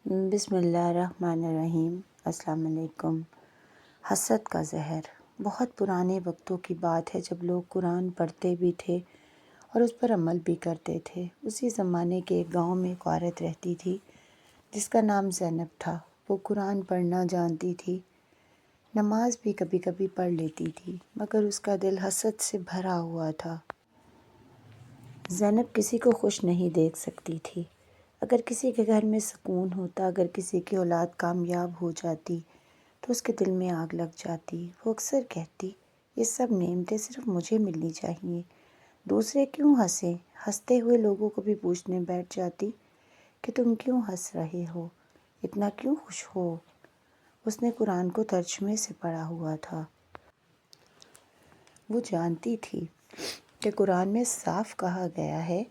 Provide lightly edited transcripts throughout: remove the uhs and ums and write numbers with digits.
بسم اللہ الرحمن الرحیم۔ السلام علیکم۔ حسد کا زہر بہت پرانے وقتوں کی بات ہے، جب لوگ قرآن پڑھتے بھی تھے اور اس پر عمل بھی کرتے تھے۔ اسی زمانے کے ایک گاؤں میں ایک عورت رہتی تھی جس کا نام زینب تھا۔ وہ قرآن پڑھنا جانتی تھی، نماز بھی کبھی کبھی پڑھ لیتی تھی، مگر اس کا دل حسد سے بھرا ہوا تھا۔ زینب کسی کو خوش نہیں دیکھ سکتی تھی۔ اگر کسی کے گھر میں سکون ہوتا، اگر کسی کی اولاد کامیاب ہو جاتی تو اس کے دل میں آگ لگ جاتی۔ وہ اکثر کہتی، یہ سب نعمتیں صرف مجھے ملنی چاہیے، دوسرے کیوں ہنسیں؟ ہنستے ہوئے لوگوں کو بھی پوچھنے بیٹھ جاتی کہ تم کیوں ہنس رہے ہو، اتنا کیوں خوش ہو؟ اس نے قرآن کو ترجمے سے پڑھا ہوا تھا۔ وہ جانتی تھی کہ قرآن میں صاف کہا گیا ہے،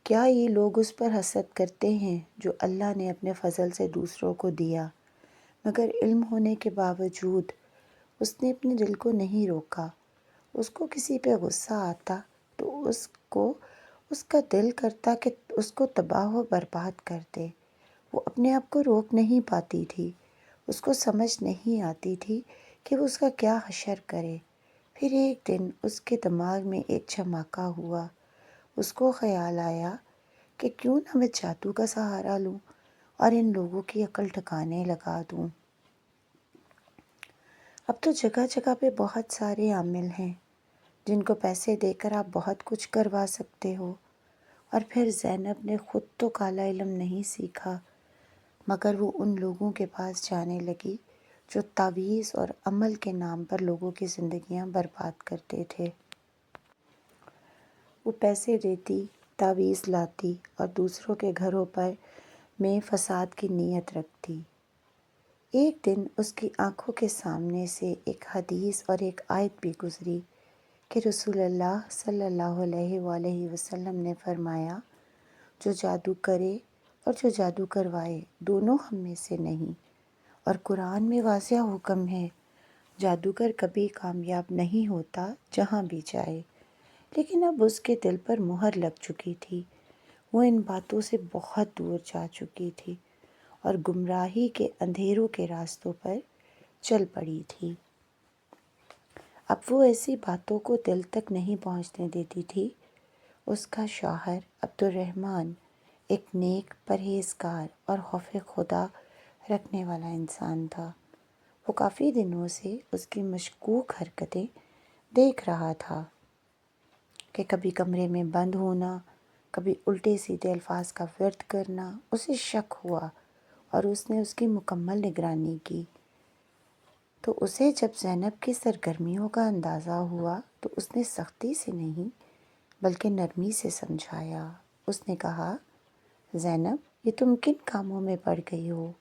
کیا یہ لوگ اس پر حسد کرتے ہیں جو اللہ نے اپنے فضل سے دوسروں کو دیا؟ مگر علم ہونے کے باوجود اس نے اپنے دل کو نہیں روکا۔ اس کو کسی پہ غصہ آتا تو اس کا دل کرتا کہ اس کو تباہ و برباد کر دے۔ وہ اپنے آپ کو روک نہیں پاتی تھی۔ اس کو سمجھ نہیں آتی تھی کہ وہ اس کا کیا حشر کرے۔ پھر ایک دن اس کے دماغ میں ایک جھماکہ ہوا۔ اس کو خیال آیا کہ کیوں نہ میں جادو کا سہارا لوں اور ان لوگوں کی عقل ٹھکانے لگا دوں۔ اب تو جگہ جگہ پہ بہت سارے عامل ہیں جن کو پیسے دے کر آپ بہت کچھ کروا سکتے ہو۔ اور پھر زینب نے خود تو کالا علم نہیں سیکھا، مگر وہ ان لوگوں کے پاس جانے لگی جو تعویذ اور عمل کے نام پر لوگوں کی زندگیاں برباد کرتے تھے۔ وہ پیسے دیتی، تعویذ لاتی اور دوسروں کے گھروں پر میں فساد کی نیت رکھتی۔ ایک دن اس کی آنکھوں کے سامنے سے ایک حدیث اور ایک آیت بھی گزری کہ رسول اللہ صلی اللہ علیہ وآلہ وسلم نے فرمایا، جو جادو کرے اور جو جادو کروائے دونوں ہم میں سے نہیں۔ اور قرآن میں واضح حکم ہے، جادوگر کبھی کامیاب نہیں ہوتا جہاں بھی جائے۔ لیکن اب اس کے دل پر مہر لگ چکی تھی۔ وہ ان باتوں سے بہت دور جا چکی تھی اور گمراہی کے اندھیروں کے راستوں پر چل پڑی تھی۔ اب وہ ایسی باتوں کو دل تک نہیں پہنچنے دیتی تھی۔ اس کا شوہر عبد الرحمن ایک نیک، پرہیزگار اور خوف خدا رکھنے والا انسان تھا۔ وہ کافی دنوں سے اس کی مشکوک حرکتیں دیکھ رہا تھا کہ کبھی کمرے میں بند ہونا، کبھی الٹے سیدھے الفاظ کا ورد کرنا۔ اسے شک ہوا اور اس نے اس کی مکمل نگرانی کی۔ تو اسے جب زینب کی سرگرمیوں کا اندازہ ہوا تو اس نے سختی سے نہیں بلکہ نرمی سے سمجھایا۔ اس نے کہا، زینب، یہ تم کن کاموں میں پڑ گئی ہو؟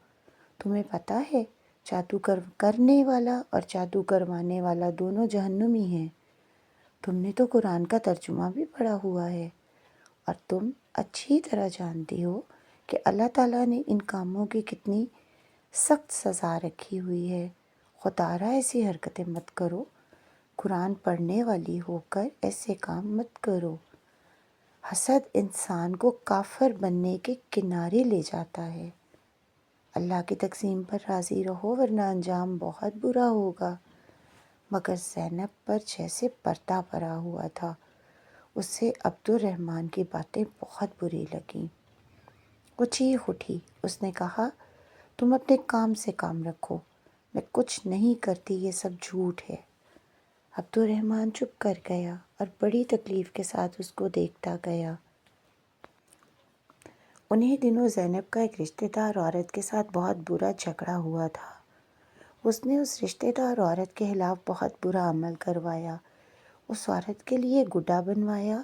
تمہیں پتہ ہے جادو کرنے والا اور جادو کروانے والا دونوں جہنمی ہیں۔ تم نے تو قرآن کا ترجمہ بھی پڑھا ہوا ہے اور تم اچھی طرح جانتی ہو کہ اللہ تعالیٰ نے ان کاموں کی کتنی سخت سزا رکھی ہوئی ہے۔ خدا را ایسی حرکتیں مت کرو، قرآن پڑھنے والی ہو کر ایسے کام مت کرو۔ حسد انسان کو کافر بننے کے کنارے لے جاتا ہے۔ اللہ کی تقسیم پر راضی رہو ورنہ انجام بہت برا ہوگا۔ مگر زینب پر جیسے پردہ پڑا ہوا تھا۔ اسے عبد الرحمن کی باتیں بہت بری لگیں۔ وہ چیخ اٹھی۔ اس نے کہا، تم اپنے کام سے کام رکھو، میں کچھ نہیں کرتی، یہ سب جھوٹ ہے۔ عبد الرحمن چپ کر گیا اور بڑی تکلیف کے ساتھ اس کو دیکھتا گیا۔ انہی دنوں زینب کا ایک رشتہ دار عورت کے ساتھ بہت برا جھگڑا ہوا تھا۔ اس نے اس رشتہ دار عورت کے خلاف بہت برا عمل کروایا۔ اس عورت کے لیے گڈا بنوایا۔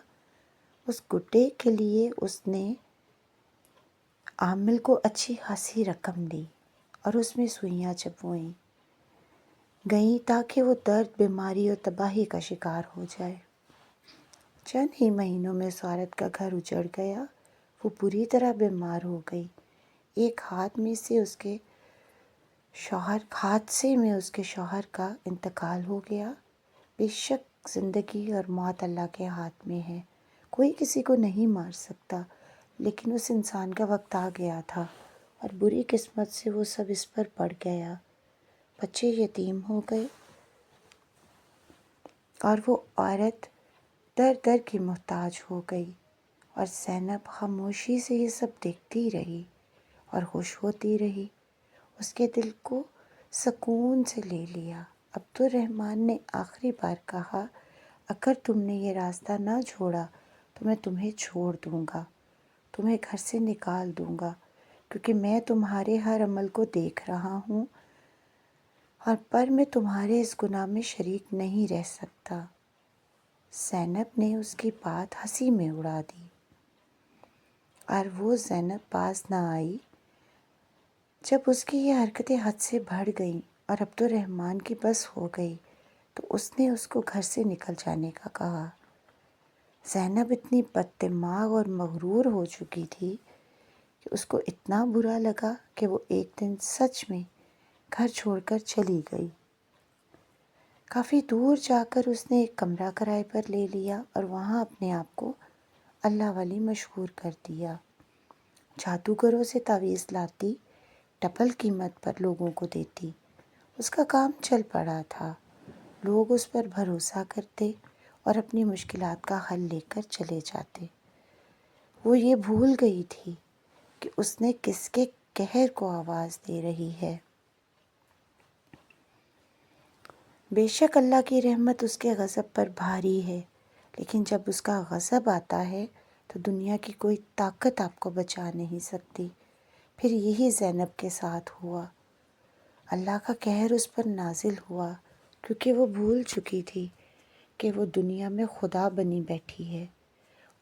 اس گڈے کے لیے اس نے عامل کو اچھی خاصی رقم دی اور اس میں سوئیاں چبوئیں گئیں تاکہ وہ درد، بیماری اور تباہی کا شکار ہو جائے۔ چند ہی مہینوں میں اس عورت کا گھر اجڑ گیا۔ وہ بری طرح بیمار ہو گئی۔ ایک حادثے میں اس کے شوہر کا انتقال ہو گیا۔ بے شک زندگی اور موت اللہ کے ہاتھ میں ہے، کوئی کسی کو نہیں مار سکتا، لیکن اس انسان کا وقت آ گیا تھا اور بری قسمت سے وہ سب اس پر پڑ گیا۔ بچے یتیم ہو گئے اور وہ عورت در در کی محتاج ہو گئی، اور زینب خاموشی سے یہ سب دیکھتی رہی اور خوش ہوتی رہی۔ اس کے دل کو سکون سے لے لیا۔ عبد الرحمن نے آخری بار کہا، اگر تم نے یہ راستہ نہ چھوڑا تو میں تمہیں چھوڑ دوں گا، تمہیں گھر سے نکال دوں گا، کیونکہ میں تمہارے ہر عمل کو دیکھ رہا ہوں، پر میں تمہارے اس گناہ میں شریک نہیں رہ سکتا۔ زینب نے اس کی بات ہنسی میں اڑا دی، اور وہ زینب باز نہ آئی۔ جب اس کی یہ حرکتیں حد سے بڑھ گئیں اور عبد الرحمن کی بس ہو گئی تو اس نے اس کو گھر سے نکل جانے کا کہا۔ زینب اتنی بد دماغ اور مغرور ہو چکی تھی کہ اس کو اتنا برا لگا کہ وہ ایک دن سچ میں گھر چھوڑ کر چلی گئی۔ کافی دور جا کر اس نے ایک کمرہ کرائے پر لے لیا اور وہاں اپنے آپ کو اللہ والی مشہور کر دیا۔ جادوگروں سے تعویذ لاتی، ڈبل قیمت پر لوگوں کو دیتی۔ اس کا کام چل پڑا تھا۔ لوگ اس پر بھروسہ کرتے اور اپنی مشکلات کا حل لے کر چلے جاتے۔ وہ یہ بھول گئی تھی کہ اس نے کس کے قہر کو آواز دے رہی ہے۔ بے شک اللہ کی رحمت اس کے غضب پر بھاری ہے، لیکن جب اس کا غضب آتا ہے تو دنیا کی کوئی طاقت آپ کو بچا نہیں سکتی۔ پھر یہی زینب کے ساتھ ہوا۔ اللہ کا قہر اس پر نازل ہوا کیونکہ وہ بھول چکی تھی کہ وہ دنیا میں خدا بنی بیٹھی ہے۔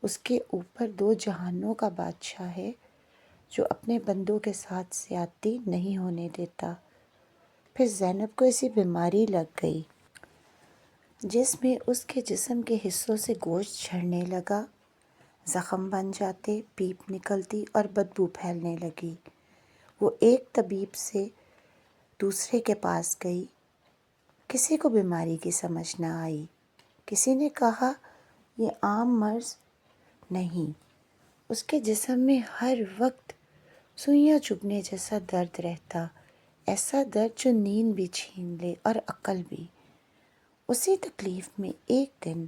اس کے اوپر 2 جہانوں کا بادشاہ ہے جو اپنے بندوں کے ساتھ زیادتی نہیں ہونے دیتا۔ پھر زینب کو ایسی بیماری لگ گئی جس میں اس کے جسم کے حصوں سے گوشت جھڑنے لگا، زخم بن جاتے، پیپ نکلتی اور بدبو پھیلنے لگی۔ وہ ایک طبیب سے دوسرے کے پاس گئی، کسی کو بیماری کی سمجھ نہ آئی۔ کسی نے کہا یہ عام مرض نہیں، اس کے جسم میں ہر وقت سوئیاں چبھنے جیسا درد رہتا، ایسا درد جو نیند بھی چھین لے اور عقل بھی۔ اسی تکلیف میں ایک دن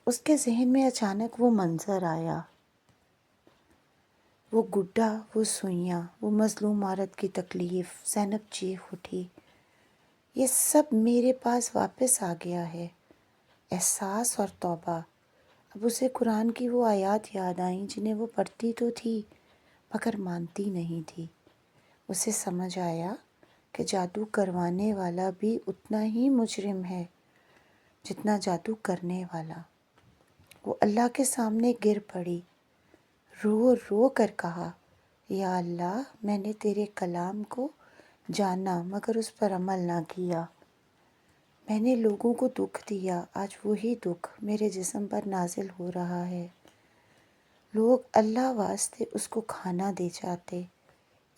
اس کے ذہن میں اچانک وہ منظر آیا، وہ گڈھا، وہ سوئیاں، وہ مظلوم عورت کی تکلیف۔ زینب چیخ اٹھی، یہ سب میرے پاس واپس آ گیا ہے۔ احساس اور توبہ۔ اب اسے قرآن کی وہ آیات یاد آئیں جنہیں وہ پڑھتی تو تھی مگر مانتی نہیں تھی۔ اسے سمجھ آیا کہ جادو کروانے والا بھی اتنا ہی مجرم ہے جتنا جادو کرنے والا۔ وہ اللہ کے سامنے گر پڑی، رو رو کر کہا، یا اللہ، میں نے تیرے کلام کو جانا مگر اس پر عمل نہ کیا۔ میں نے لوگوں کو دکھ دیا، آج وہی دکھ میرے جسم پر نازل ہو رہا ہے۔ لوگ اللہ واسطے اس کو کھانا دے جاتے۔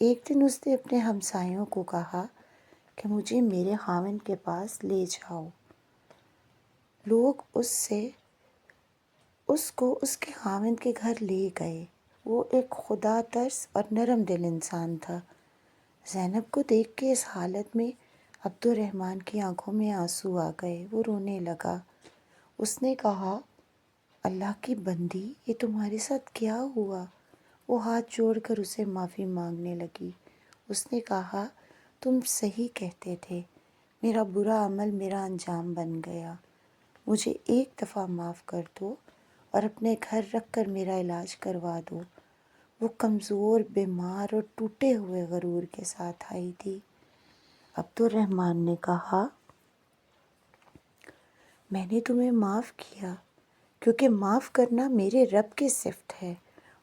ایک دن اس نے اپنے ہمسایوں کو کہا کہ مجھے میرے خاوند کے پاس لے جاؤ۔ لوگ اس کو اس کے خاوند کے گھر لے گئے۔ وہ ایک خدا ترس اور نرم دل انسان تھا۔ زینب کو دیکھ کے اس حالت میں عبد الرحمن کی آنکھوں میں آنسو آ گئے۔ وہ رونے لگا۔ اس نے کہا، اللہ کی بندی، یہ تمہارے ساتھ کیا ہوا؟ وہ ہاتھ جوڑ کر اسے معافی مانگنے لگی۔ اس نے کہا، تم صحیح کہتے تھے، میرا برا عمل میرا انجام بن گیا، مجھے ایک دفعہ معاف کر دو اور اپنے گھر رکھ کر میرا علاج کروا دو۔ وہ کمزور، بیمار اور ٹوٹے ہوئے غرور کے ساتھ آئی تھی۔ عبد الرحمن نے کہا، میں نے تمہیں معاف کیا کیونکہ معاف کرنا میرے رب کی صفت ہے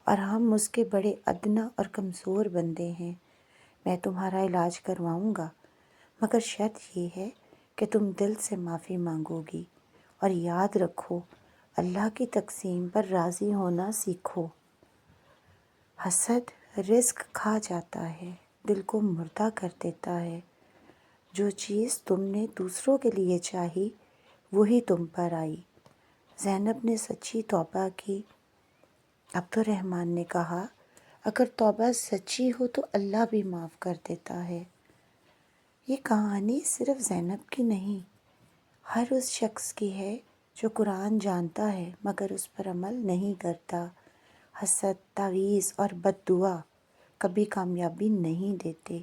اور ہم اس کے بڑے ادنا اور کمزور بندے ہیں۔ میں تمہارا علاج کرواؤں گا مگر شرط یہ ہے کہ تم دل سے معافی مانگو گی، اور یاد رکھو اللہ کی تقسیم پر راضی ہونا سیکھو۔ حسد رزق کھا جاتا ہے، دل کو مردہ کر دیتا ہے۔ جو چیز تم نے دوسروں کے لیے چاہی وہی تم پر آئی۔ زینب نے سچی توبہ کی۔ عبد الرحمن نے کہا، اگر توبہ سچی ہو تو اللہ بھی معاف کر دیتا ہے۔ یہ کہانی صرف زینب کی نہیں، ہر اس شخص کی ہے جو قرآن جانتا ہے مگر اس پر عمل نہیں کرتا۔ حسد، تعویذ اور بد دعا کبھی کامیابی نہیں دیتے،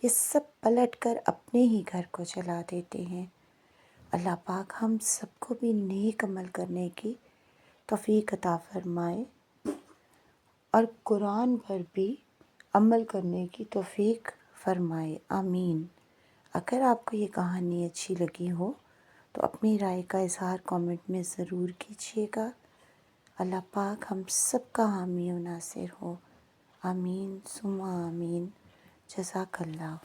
یہ سب پلٹ کر اپنے ہی گھر کو جلا دیتے ہیں۔ اللہ پاک ہم سب کو بھی نیک عمل کرنے کی توفیق عطا فرمائے اور قرآن پر بھی عمل کرنے کی توفیق فرمائے، آمین۔ اگر آپ کو یہ کہانی اچھی لگی ہو تو اپنی رائے کا اظہار کامنٹ میں ضرور کیجیے گا۔ اللہ پاک ہم سب کا حامی و ناصر ہو، آمین ثم آمین۔ جزاک اللہ۔